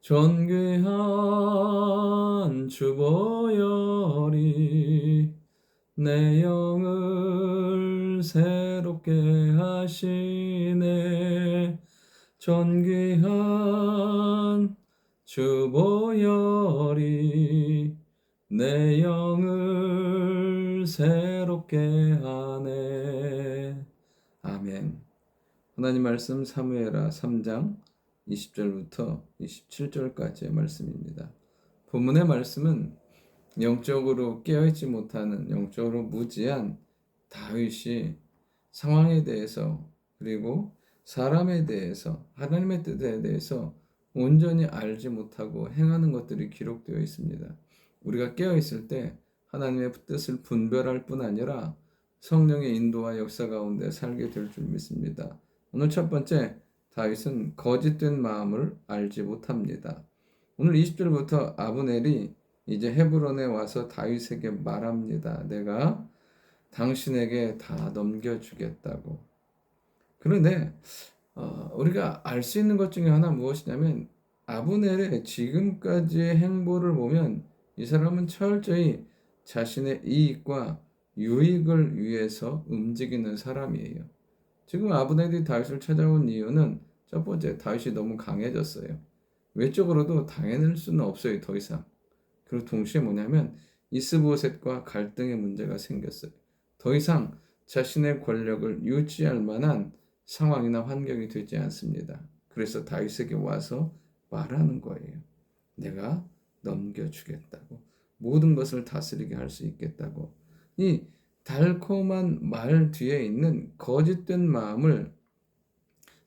존귀한 주보혈이 내 영을 새롭게 하시네. 존귀한 주보혈이 내 영을 새롭게 하네. 아멘. 하나님 말씀 사무엘하 3장 20절부터 27절까지의 말씀입니다. 본문의 말씀은 영적으로 깨어있지 못하는, 영적으로 무지한 다윗이 상황에 대해서, 그리고 사람에 대해서, 하나님의 뜻에 대해서 온전히 알지 못하고 행하는 것들이 기록되어 있습니다. 우리가 깨어있을 때 하나님의 뜻을 분별할 뿐 아니라 성령의 인도와 역사 가운데 살게 될 줄 믿습니다. 오늘 첫 번째, 다윗은 거짓된 마음을 알지 못합니다. 오늘 20절부터 아브넬이 이제 헤브론에 와서 다윗에게 말합니다. 내가 당신에게 다 넘겨주겠다고. 그런데 우리가 알 수 있는 것 중에 하나 무엇이냐면, 아브넬의 지금까지의 행보를 보면 이 사람은 철저히 자신의 이익과 유익을 위해서 움직이는 사람이에요. 지금 아브넬이 다윗을 찾아온 이유는 첫 번째, 다윗이 너무 강해졌어요. 외적으로도 당해낼 수는 없어요, 더 이상. 그리고 동시에 뭐냐면 이스보셋과 갈등의 문제가 생겼어요. 더 이상 자신의 권력을 유지할 만한 상황이나 환경이 되지 않습니다. 그래서 다윗에게 와서 말하는 거예요. 내가 넘겨주겠다고. 모든 것을 다스리게 할 수 있겠다고. 이 달콤한 말 뒤에 있는 거짓된 마음을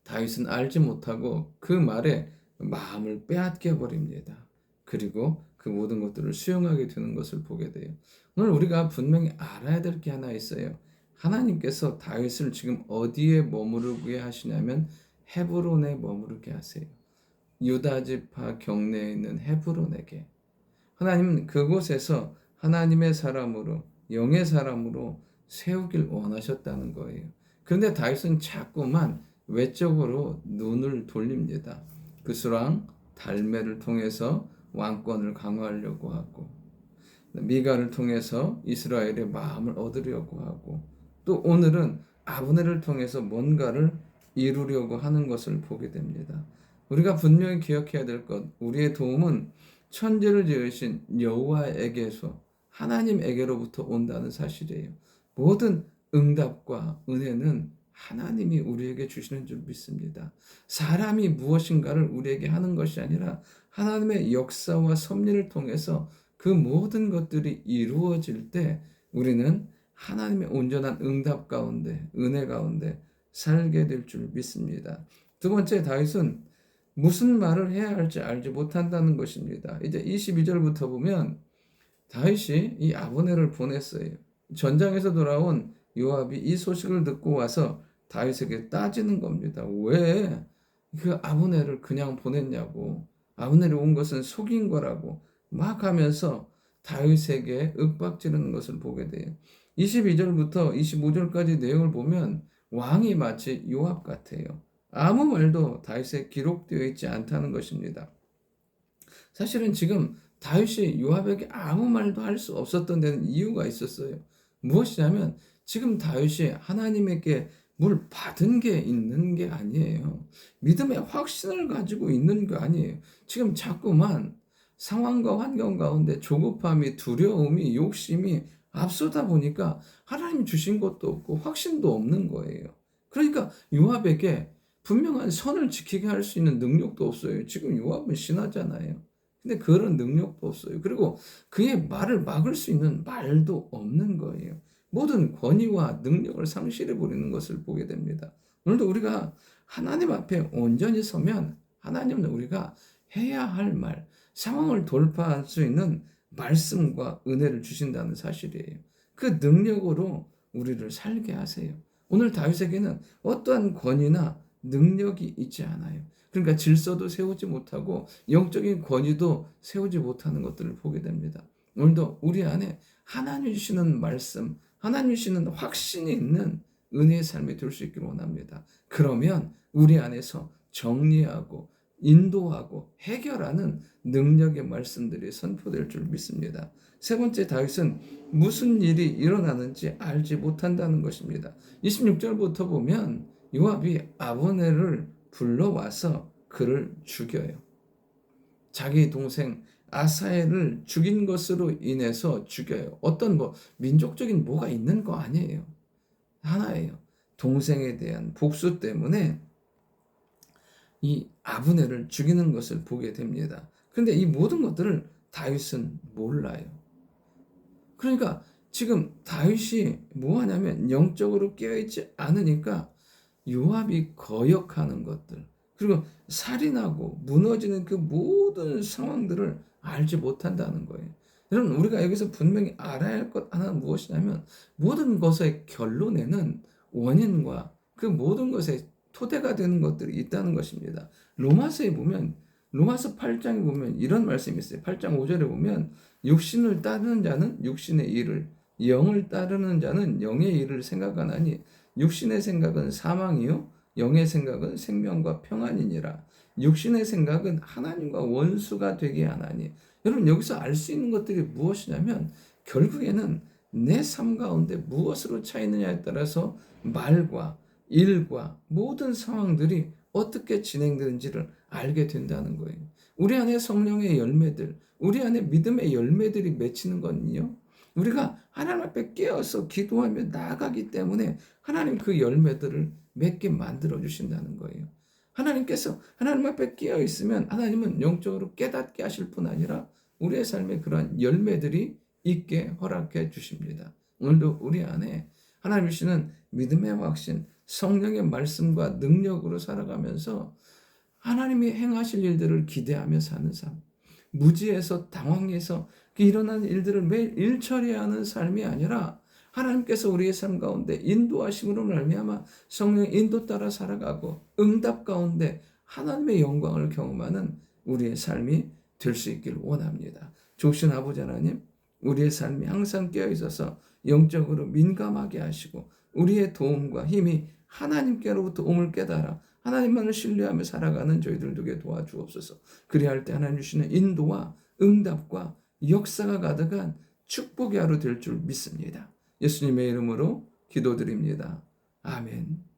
다윗은 알지 못하고 그 말에 마음을 빼앗겨 버립니다. 그리고 그 모든 것들을 수용하게 되는 것을 보게 돼요. 오늘 우리가 분명히 알아야 될 게 하나 있어요. 하나님께서 다윗을 지금 어디에 머무르게 하시냐면 헤브론에 머무르게 하세요. 유다 지파 경내에 있는 헤브론에게. 하나님은 그곳에서 하나님의 사람으로, 영의 사람으로 세우길 원하셨다는 거예요. 그런데 다윗은 자꾸만 외적으로 눈을 돌립니다. 그수랑 달메를 통해서 왕권을 강화하려고 하고, 미가를 통해서 이스라엘의 마음을 얻으려고 하고, 또 오늘은 아브넬을 통해서 뭔가를 이루려고 하는 것을 보게 됩니다. 우리가 분명히 기억해야 될 것, 우리의 도움은 천지를 지으신 여호와에게서, 하나님에게로부터 온다는 사실이에요. 모든 응답과 은혜는 하나님이 우리에게 주시는 줄 믿습니다. 사람이 무엇인가를 우리에게 하는 것이 아니라 하나님의 역사와 섭리를 통해서 그 모든 것들이 이루어질 때 우리는 하나님의 온전한 응답 가운데, 은혜 가운데 살게 될 줄 믿습니다. 두 번째, 다윗은 무슨 말을 해야 할지 알지 못한다는 것입니다. 이제 22절부터 보면 다윗이 이 아브넬을 보냈어요. 전장에서 돌아온 요압이 이 소식을 듣고 와서 다윗에게 따지는 겁니다. 왜 그 아브넬을 그냥 보냈냐고. 아브넬이 온 것은 속인 거라고 막 하면서 다윗에게 윽박지르는 것을 보게 돼요. 22절부터 25절까지 내용을 보면 왕이 마치 요압 같아요. 아무 말도 다윗에 기록되어 있지 않다는 것입니다. 사실은 지금 다윗이 요압에게 아무 말도 할 수 없었던 데는 이유가 있었어요. 무엇이냐면 지금 다윗이 하나님에게 뭘 받은 게 있는 게 아니에요. 믿음의 확신을 가지고 있는 게 아니에요. 지금 자꾸만 상황과 환경 가운데 조급함이, 두려움이, 욕심이 앞서다 보니까 하나님 주신 것도 없고 확신도 없는 거예요. 그러니까 요압에게 분명한 선을 지키게 할 수 있는 능력도 없어요. 지금 요압은 신하잖아요. 근데 그런 능력도 없어요. 그리고 그의 말을 막을 수 있는 말도 없는 거예요. 모든 권위와 능력을 상실해 버리는 것을 보게 됩니다. 오늘도 우리가 하나님 앞에 온전히 서면 하나님은 우리가 해야 할 말, 상황을 돌파할 수 있는 말씀과 은혜를 주신다는 사실이에요. 그 능력으로 우리를 살게 하세요. 오늘 다윗에게는 어떠한 권위나 능력이 있지 않아요. 그러니까 질서도 세우지 못하고 영적인 권위도 세우지 못하는 것들을 보게 됩니다. 오늘도 우리 안에 하나님 주시는 말씀, 하나님 주시는 확신이 있는 은혜의 삶이 될 수 있기를 원합니다. 그러면 우리 안에서 정리하고 인도하고 해결하는 능력의 말씀들이 선포될 줄 믿습니다. 세 번째, 다윗은 무슨 일이 일어나는지 알지 못한다는 것입니다. 26절부터 보면 요압이 아브넬을 불러와서 그를 죽여요. 자기 동생 아사엘을 죽인 것으로 인해서 죽여요. 어떤 민족적인 뭐가 있는 거 아니에요. 하나예요. 동생에 대한 복수 때문에 이 아브넬을 죽이는 것을 보게 됩니다. 그런데 이 모든 것들을 다윗은 몰라요. 그러니까 지금 다윗이 뭐 하냐면 영적으로 깨어있지 않으니까 요압이 거역하는 것들, 그리고 살인하고 무너지는 그 모든 상황들을 알지 못한다는 거예요. 여러분, 우리가 여기서 분명히 알아야 할 것 하나는 무엇이냐면 모든 것의 결론에는 원인과 그 모든 것의 토대가 되는 것들이 있다는 것입니다. 로마서 8장에 보면 이런 말씀이 있어요. 8장 5절에 보면 육신을 따르는 자는 육신의 일을, 영을 따르는 자는 영의 일을 생각하나니 육신의 생각은 사망이요 영의 생각은 생명과 평안이니라. 육신의 생각은 하나님과 원수가 되게 하나니. 여러분, 여기서 알 수 있는 것들이 무엇이냐면 결국에는 내 삶 가운데 무엇으로 차이느냐에 따라서 말과 일과 모든 상황들이 어떻게 진행되는지를 알게 된다는 거예요. 우리 안에 성령의 열매들, 우리 안에 믿음의 열매들이 맺히는 건요, 우리가 하나님 앞에 깨어서 기도하며 나아가기 때문에 하나님 그 열매들을 맺게 만들어 주신다는 거예요. 하나님께서 하나님 앞에 깨어 있으면 하나님은 영적으로 깨닫게 하실 뿐 아니라 우리의 삶에 그러한 열매들이 있게 허락해 주십니다. 오늘도 우리 안에 하나님 주시는 믿음의 확신, 성령의 말씀과 능력으로 살아가면서 하나님이 행하실 일들을 기대하며 사는 삶, 무지에서 당황해서 일어나는 일들을 매일 일 처리하는 삶이 아니라 하나님께서 우리의 삶 가운데 인도하심으로 말미암아 성령의 인도 따라 살아가고 응답 가운데 하나님의 영광을 경험하는 우리의 삶이 될 수 있기를 원합니다. 좋으신 아버지 하나님, 우리의 삶이 항상 깨어 있어서 영적으로 민감하게 하시고 우리의 도움과 힘이 하나님께로부터 옴을 깨달아 하나님만을 신뢰하며 살아가는 저희들 되게 도와주옵소서. 그리할 때 하나님 주시는 인도와 응답과 역사가 가득한 축복의 하루 될 줄 믿습니다. 예수님의 이름으로 기도드립니다. 아멘.